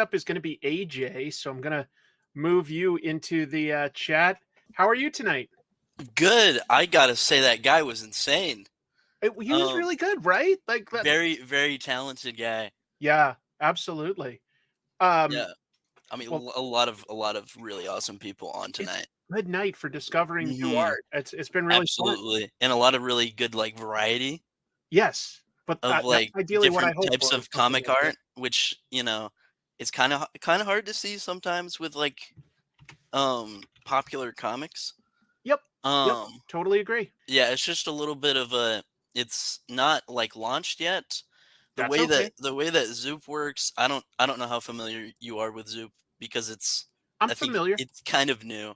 up is going to be AJ, so I'm going to move you into the chat. How are you tonight? Good. I gotta say that guy was insane. He was Um, really good, right? Like that. very, very talented guy. Yeah, absolutely. Um, Yeah. I mean, well, a lot of really awesome people on it's tonight. a good night for discovering new Hmm. art. It's been really fun. Absolutely, and a lot of really good like variety Yes, but of that's like ideally what I different hope types for with of something comic like this. art, which it's kind of hard to see sometimes with like popular comics. Yep, yep, Um, totally agree. yeah, it's just a little bit of a. It's not like launched yet. The That's way that okay. the way that Zoop works, I don't know how familiar you are with Zoop because I'm I think familiar. it's kind of new.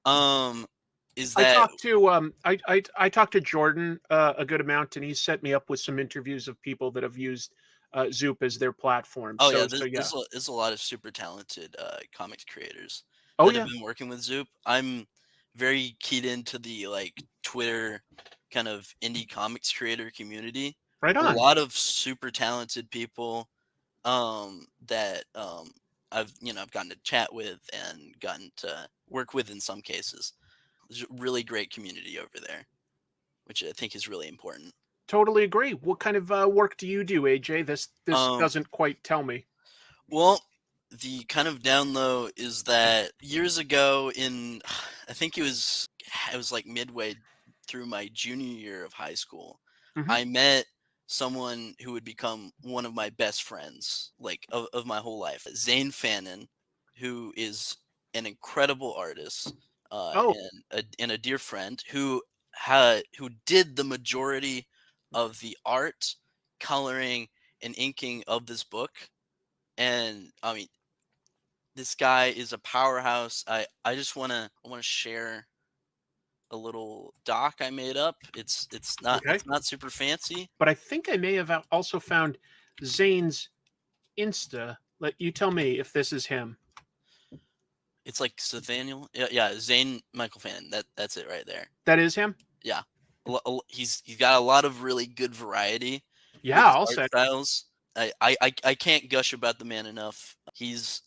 Um, is I that talked to I talked to Jordan a good amount, and he set me up with some interviews of people that have used Zoop as their platform. Oh yeah, So yeah. there's a lot of super talented comics creators Oh that have yeah, been working with Zoop. I'm very keyed into the like Twitter kind of indie comics creator community. right A on. lot of super talented people that I've gotten to chat with and gotten to work with in some cases. There's a really great community over there, which I think is really important. Totally agree. What kind of work do you do, AJ? This Um, doesn't quite tell me. well, the kind of down low is that years ago I think it was like midway through my junior year of high school, Hmm. I met someone who would become one of my best friends, like of my whole life, Zane Fannin, who is an incredible artist Oh, and a dear friend who did the majority of the art, coloring, and inking of this book. And I mean, this guy is a powerhouse. I just wanna share a little doc I made up. It's not okay. it's not super fancy. But I think I may have also found Zane's Insta. Let you tell me if this is him. It's like Nathaniel. Yeah, Zane Michael Fan. That's it right there. That is him. Yeah. He's got a lot of really good variety with Yeah, his I'll art say styles. I can't gush about the man enough. He's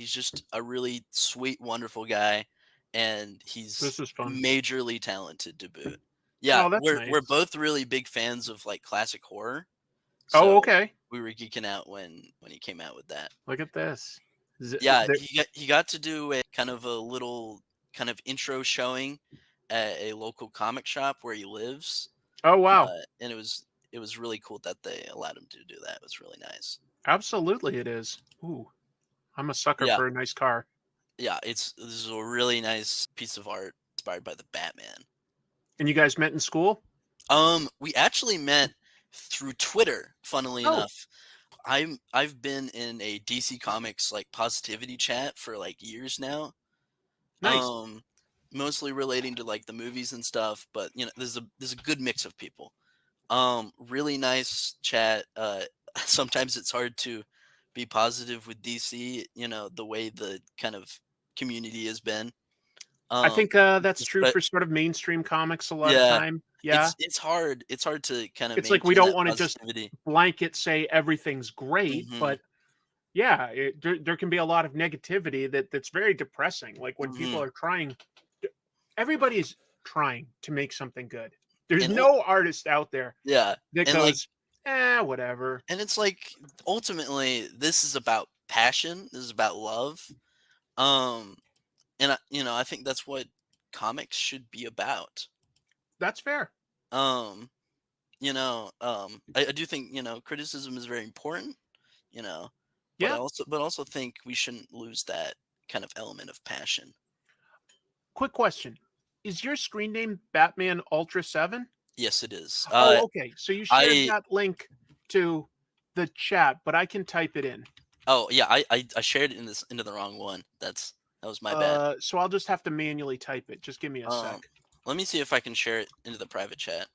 just a really sweet, wonderful guy, and he's this is fun. majorly talented to boot. Yeah, Oh, that's we're nice. both really big fans of like classic horror, Oh, so okay. we were geeking out when he came out with that. Look at this. Yeah, he got to do a kind of a little kind of intro showing at a local comic shop where he lives, Oh, wow. and it was really cool that they allowed him to do that. It was really nice. Absolutely, it is. Ooh, I'm a sucker Yeah, for a nice car. yeah, this is a really nice piece of art inspired by the Batman. And you guys met in school? We actually met through Twitter, funnily Oh, enough. I've been in a DC Comics like positivity chat for like years now. nice. Um, Mostly relating to like the movies and stuff, but there's a good mix of people. Really nice chat. Sometimes it's hard to be positive with DC, the way the kind of community has been. I Um, think that's true but for sort of mainstream comics a lot of yeah, time. Yeah. it's hard to kind of It's like we maintain don't that want to just positivity. blanket say everything's great, Hmm. but yeah, there can be a lot of negativity that's very depressing. Like when people Hmm. are trying, everybody's trying to make something good. There's And no artist out there yeah, that and like goes, whatever. it's like ultimately this is about passion. This is about love. Um, and I think that's what comics should be about. That's fair. Um, I do think criticism is very important. You know, but I Yeah. also think we shouldn't lose that kind of element of passion. Quick question: is your screen name Batman Ultra 7? Yes, it is. Oh, okay. So you shared I that link to the chat, but I can type it in. Oh yeah, I shared it into the wrong one. That was my bad. So I'll just have to manually type it. Just give me a Um, sec. Let me see if I can share it into the private chat.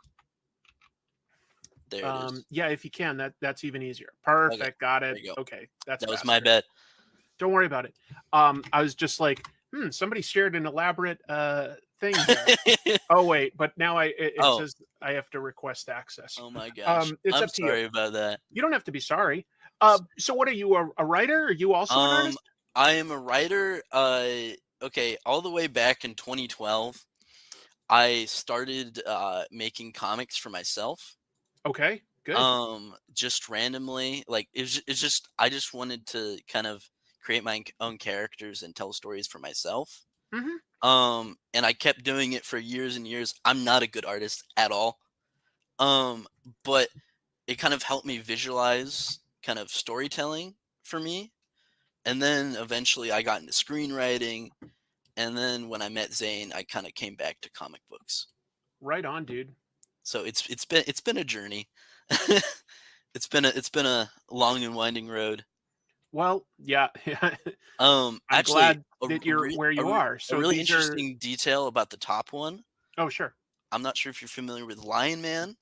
There it is. Yeah, if you can, that's even easier. Okay, Perfect. Got there it. you go. Okay, that's That was my faster. bad. Don't worry about it. I was just like, somebody shared an elaborate thing here. Oh wait, but now it Oh, says I have to request access. oh my gosh. It's I'm up to you. sorry about that. You don't have to be sorry. So what are you, a writer? Are you also an Um, artist? I am a writer. Okay, all the way back in 2012, I started making comics for myself. Okay, good. Just randomly, like it's just I just wanted to kind of create my own characters and tell stories for myself. Mhm. And I kept doing it for years and years. I'm not a good artist at all. Um, but it kind of helped me visualize kind of storytelling for me. And then eventually I got into screenwriting. And then when I met Zane, I kind of came back to comic books. Right on, dude. So it's been a journey. It's been a long and winding road. Well, yeah. I'm Actually, glad that you're where you are. a So really these are interesting detail about the top one. Oh, sure. I'm not sure if you're familiar with Lion Man,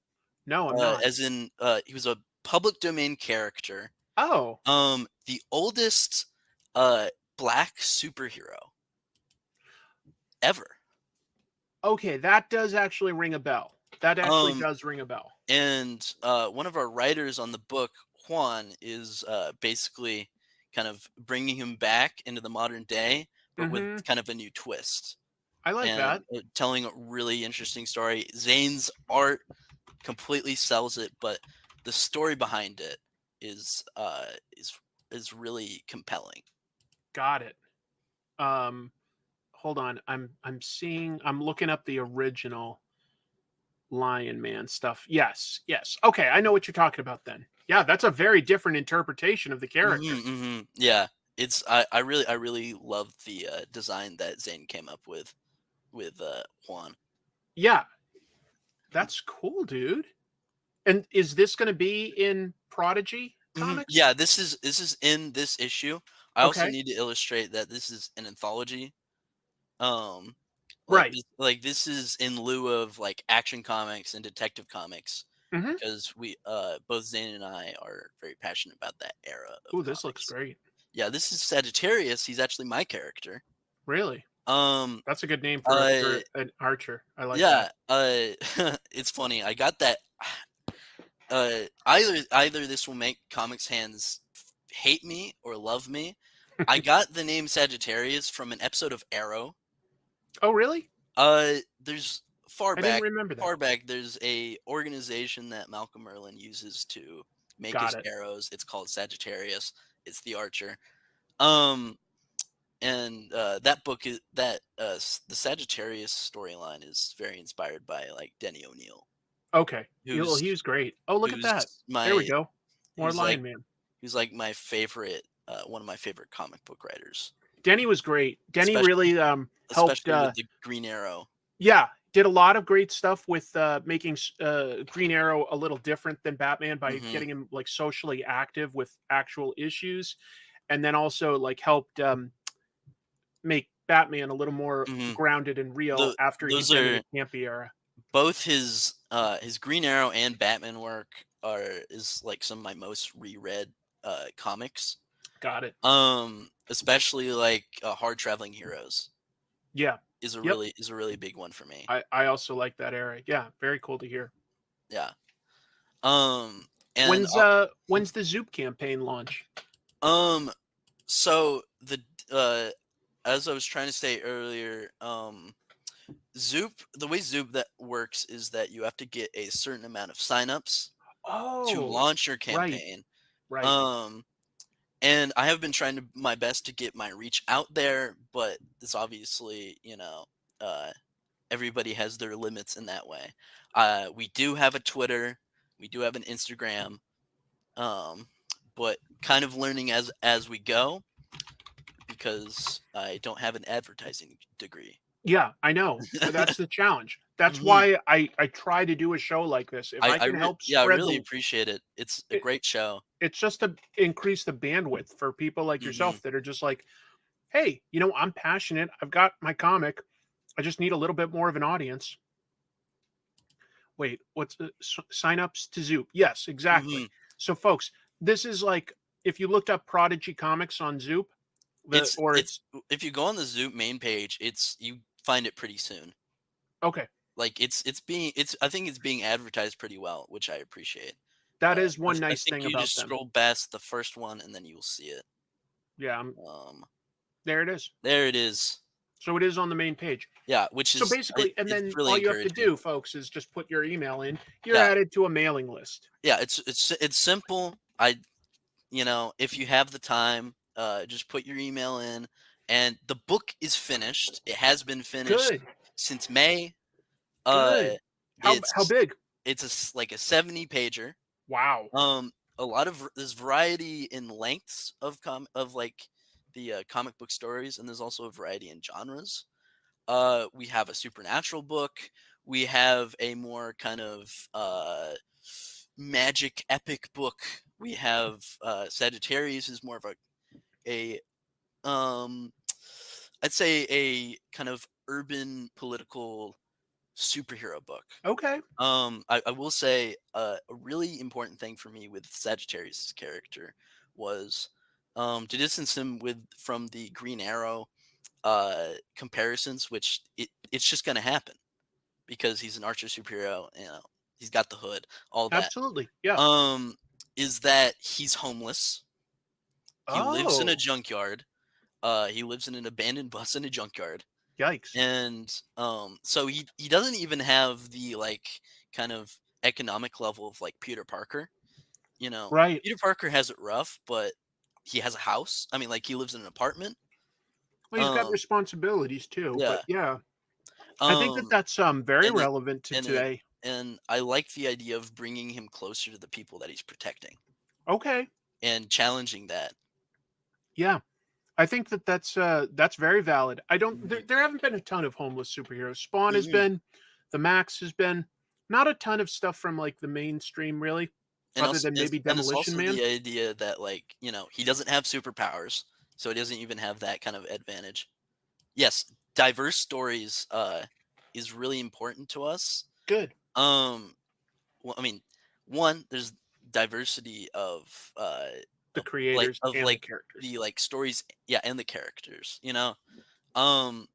No, I'm not. as in he was a public domain character. Oh, The oldest uh black superhero ever. okay, that does actually ring a bell. That actually Um, does ring a bell. and one of our writers on the book, Juan, is basically kind of bringing him back into the modern day, but with Mhm. kind of a new twist I like and that. telling a really interesting story. Zane's art completely sells it, but the story behind it is uh is is really compelling. Got it. Um, Hold on. I'm looking up the original Lion Man stuff. Yes, yes. Okay, I know what you're talking about then. Yeah, that's a very different interpretation of the character. Yeah, I really love the design that Zane came up with Juan. Yeah, that's cool, dude. And is this going to be in Prodigy comics? Yeah, this is in this issue. I also Okay. need to illustrate that this is an anthology. Um, like Right. this is in lieu of like Action Comics and Detective Comics Mhm. because we both Zane and I are very passionate about that era of Ooh, this looks comics. great. Yeah, this is Sagittarius. He's actually my character. Really? Um, That's a good name uh, for an archer. I like that. yeah, it's funny. I got that. Either this will make comics hands hate me or love me. I got the name Sagittarius from an episode of Arrow. Oh, really? There's I didn't remember that. far back. There's a organization that Malcolm Merlin uses to make Got his it. arrows. It's called Sagittarius. It's the Archer. Um, and that book is the Sagittarius storyline is very inspired by like Denny O'Neil, Okay. Well, who's he was great. Oh, look at who's that. There we my go. More who's like Lion Man. who's like my favorite one of my favorite comic book writers, Denny was great. Denny especially really helped especially with the Green Arrow. yeah, did a lot of great stuff with making Green Arrow a little different than Batman by hmm getting him like socially active with actual issues, and then also like helped make Batman a little more hmm grounded and real The after he'd those been in are the campy era. both his Green Arrow and Batman work are is like some of my most reread comics. Got it. Especially like Hard Traveling Heroes Yeah. Yep. is a really big one for me. I also like that era. Yeah, very cool to hear. Yeah. And When's the Zoop campaign launch? um so the uh as I was trying to say earlier, Zoop the way Zoop that works is that you have to get a certain amount of signups to Oh, launch your right, campaign. right. Um and I have been trying to my best to get my reach out there, but it's obviously, everybody has their limits in that way. We do have a Twitter, we do have an Instagram, um, but kind of learning as we go because I don't have an advertising degree. Yeah, I know. That's the challenge. That's hmm why I try to do a show like this. If I can help I spread really the appreciate it. It's a it, great show. it's just to increase the bandwidth for people like hmm yourself that are just like, "Hey, I'm passionate. I've got my comic. I just need a little bit more of an audience." Wait, what's sign-ups to Zoop? Yes, exactly. hmm So folks, this is like if you looked up Prodigy Comics on Zoop, the or it's it's if you go on the Zoom main page, it's you find it pretty soon. okay. Like it's I think it's being advertised pretty well, which I appreciate. That is I, one I nice think thing you about just them. scroll past the first one and then you will see it. Yeah, Um, there it is. there it is. So it is on the main page. Yeah, which So is basically, and it's then really all you have to encouraging. do, folks, is just put your email in. You're Yeah, added to a mailing list. yeah, it's simple. If you have the time, just put your email in, and the book is finished. It has been finished Good, since May. good. Uh, How it's big? like a 70 pager. Wow. A lot of there's variety in lengths of like the comic book stories, and there's also a variety in genres. We have a supernatural book. We have a more kind of magic epic book. We have Sagittarius is more of a um I'd say a kind of urban political superhero book. Okay. I will say a really important thing for me with Sagittarius' character was to distance him from the Green Arrow comparisons, which it's just gonna happen because he's an archer superhero. He's got the hood, all that. Absolutely. Yeah. Um, is that he's homeless. He lives in a Oh, junkyard. He lives in an abandoned bus in a junkyard, yikes. and so he doesn't even have the like kind of economic level of like Peter Parker. Right. Peter Parker has it rough, but he has a house. I mean, like he lives in an apartment. Well, he's got Um, responsibilities too, but yeah. yeah, I think that Um, that's very and it relevant to and it today. and I like the idea of bringing him closer to the people that he's protecting Okay. and challenging that. Yeah. I think that that's very valid. I don't Mhm. there haven't been a ton of homeless superheroes. Spawn has Mhm. been, the Max has been, not a ton of stuff from like the mainstream really, And other also, than maybe and it's Demolition also Man. the idea that like he doesn't have superpowers, so he doesn't even have that kind of advantage. Yes, diverse stories is really important to us. Good. Um, well, I mean, one, there's diversity The of like creators of and the like characters. the like stories, yeah, and the characters. Um,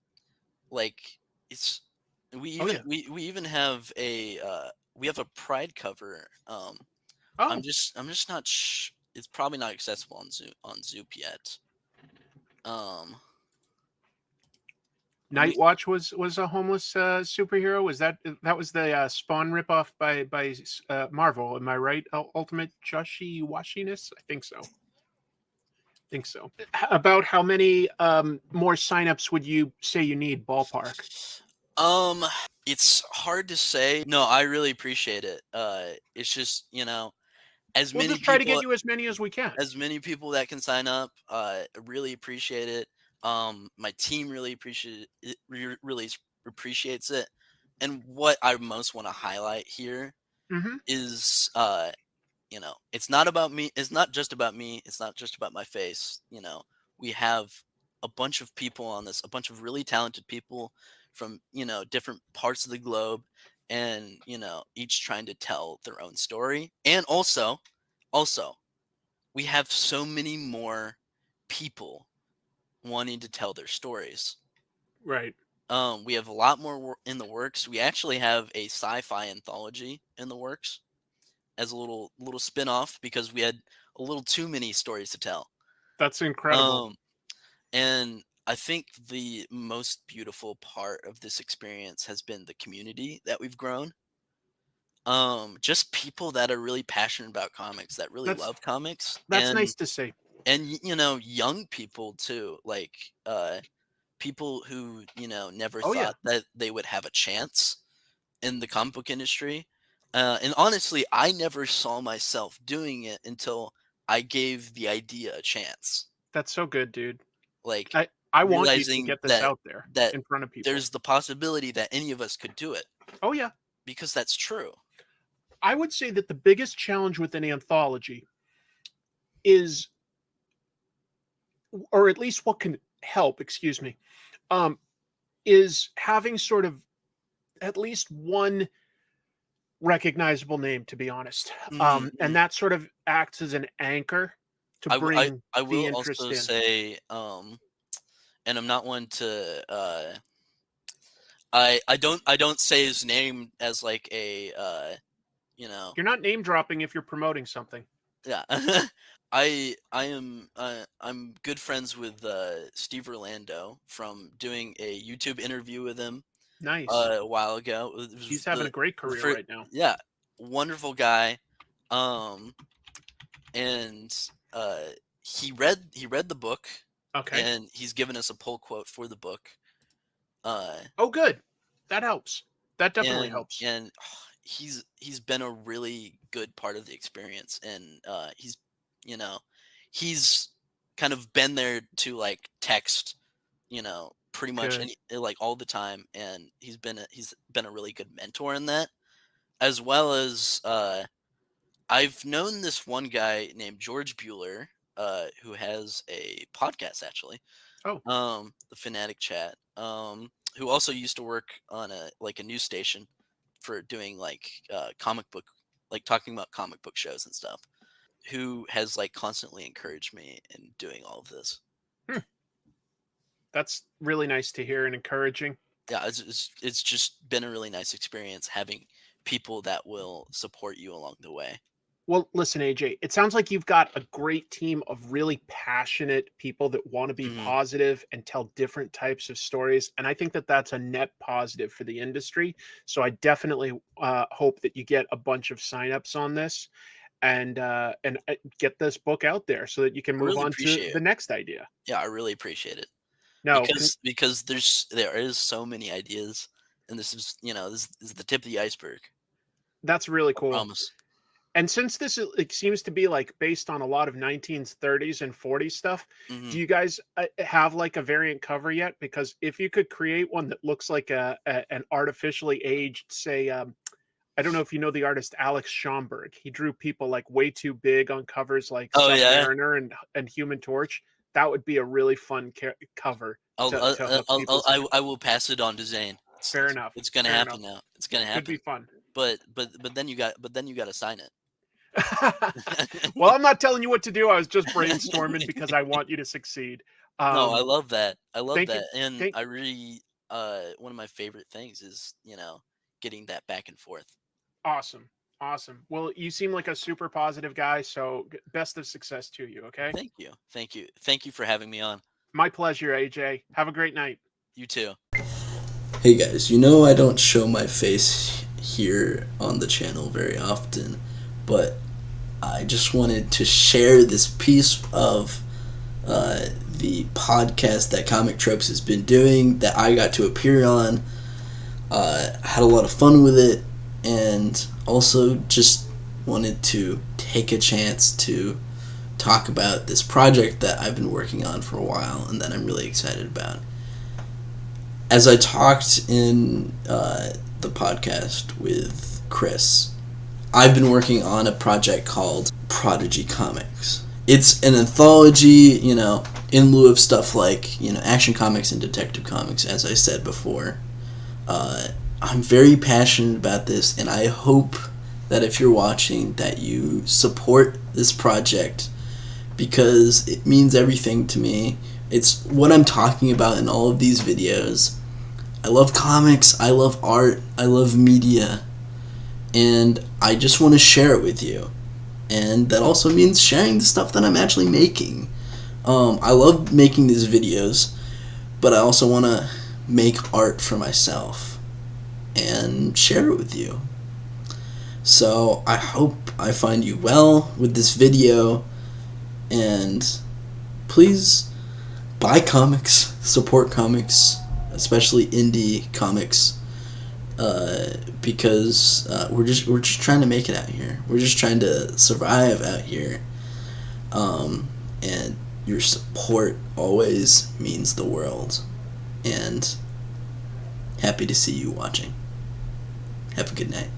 like it's Oh yeah. we even have we have a pride cover. Oh, I'm just not it's probably not accessible on Zoop yet. Um, we Nightwatch was a homeless superhero. Was that was the Spawn ripoff by Marvel? Am I right? Ultimate Joshi Washiness? I think so. Think so. About how many more signups would you say you need ballpark? um it's hard to say. No, I really appreciate it. It's just, as We'll many just try to get people you as many as we can. that can sign up, really appreciate it. My team really appreciates it. And what I most want to highlight here Hmm. is it's not about me. It's not just about me. It's not just about my face. We have a bunch of people on this, a bunch of really talented people from, different parts of the globe, and, each trying to tell their own story. And also, we have so many more people wanting to tell their stories. Right. We have a lot more in the works. We actually have a sci-fi anthology in the works as a little spin-off because we had a little too many stories to tell. That's incredible. Um, and I think the most beautiful part of this experience has been the community that we've grown. Just people that are really passionate about comics, that really That's love comics, that's nice to see. and young people too, like people who never Oh yeah, thought that they would have a chance in the comic book industry. And honestly, I never saw myself doing it until I gave the idea a chance. that's so good, dude. Like I want you to realizing get this out there that in front of people. there's the possibility that any of us could do it, Oh yeah. because that's true. I would say that the biggest challenge with an anthology is, or at least what can help, excuse me, um, is having sort of at least one recognizable name, to be honest. Mhm, And mhm. that sort of acts as an anchor to bring I the will interest also in. say, and I'm not one to I don't say his name as like a you know. You're not name dropping if you're promoting something. Yeah. I'm good friends with Steve Orlando from doing a YouTube interview with him Nice. a while ago. It He's was having a great the career first, right now. yeah, wonderful guy. Um, and he read the book, Okay. and he's given us a pull quote for the book. Uh, Oh, good. That helps. That definitely and helps. and he's been a really good part of the experience, and you know he's kind of been there to like text, pretty much Good. like all the time, and he's been a really good mentor in that, as well as I've known this one guy named George Bueller, who has a podcast actually, Oh, the Fanatic Chat, who also used to work on a news station for doing like comic book, like talking about comic book shows and stuff. Who has like constantly encouraged me in doing all of this. hmm, that's really nice to hear and encouraging. Yeah, it's just been a really nice experience having people that will support you along the way. Well, listen, AJ, it sounds like you've got a great team of really passionate people that want to be Hmm. positive and tell different types of stories. And I think that that's a net positive for the industry. So I definitely hope that you get a bunch of signups on this and get this book out there so that you can I move really on to appreciate the it. next idea. Yeah, I really appreciate it. No, Because there is so many ideas, and this is the tip of the iceberg. that's really I cool. promise. And since this it seems to be like based on a lot of 1930s and 40s stuff, Hmm. do you guys have like a variant cover yet? Because if you could create one that looks like an artificially aged, say, I don't know if you know the artist Alex Schomburg. He drew people like way too big on covers like Oh yeah. Submariner and Human Torch. That would be a really fun cover to hook people's eye. I will pass it on to Zane. It's, Fair it's, enough. it's gonna Fair enough. happen now. It's gonna Could be happen. fun. But then you got to sign it. Well, I'm not telling you what to do. I was just brainstorming because I want you to succeed. No, I Um, love that. I love thank you. that. And Thank I really one of my favorite things is, getting that back and forth. Awesome. Awesome. Well, you seem like a super positive guy, so best of success to you, okay? Thank you. Thank you. Thank you for having me on. My pleasure, AJ. Have a great night. You too. Hey guys, I don't show my face here on the channel very often, but I just wanted to share this piece of the podcast that Comic Tropes has been doing that I got to appear on. Had a lot of fun with it, and also just wanted to take a chance to talk about this project that I've been working on for a while and that I'm really excited about. As I talked in the podcast with Chris, I've been working on a project called Prodigy Comics. It's an anthology, in lieu of stuff like, Action Comics and Detective Comics, as I said before. I'm very passionate about this, and I hope that if you're watching that you support this project, because it means everything to me. It's what I'm talking about in all of these videos. I love comics, I love art, I love media, and I just want to share it with you. And that also means sharing the stuff that I'm actually making. I love making these videos, but I also want to make art for myself and share it with you. So I hope I find you well with this video, and please buy comics, support comics, especially indie comics, because we're just trying to make it out here. We're just trying to survive out here, and your support always means the world. And happy to see you watching. Have a good night.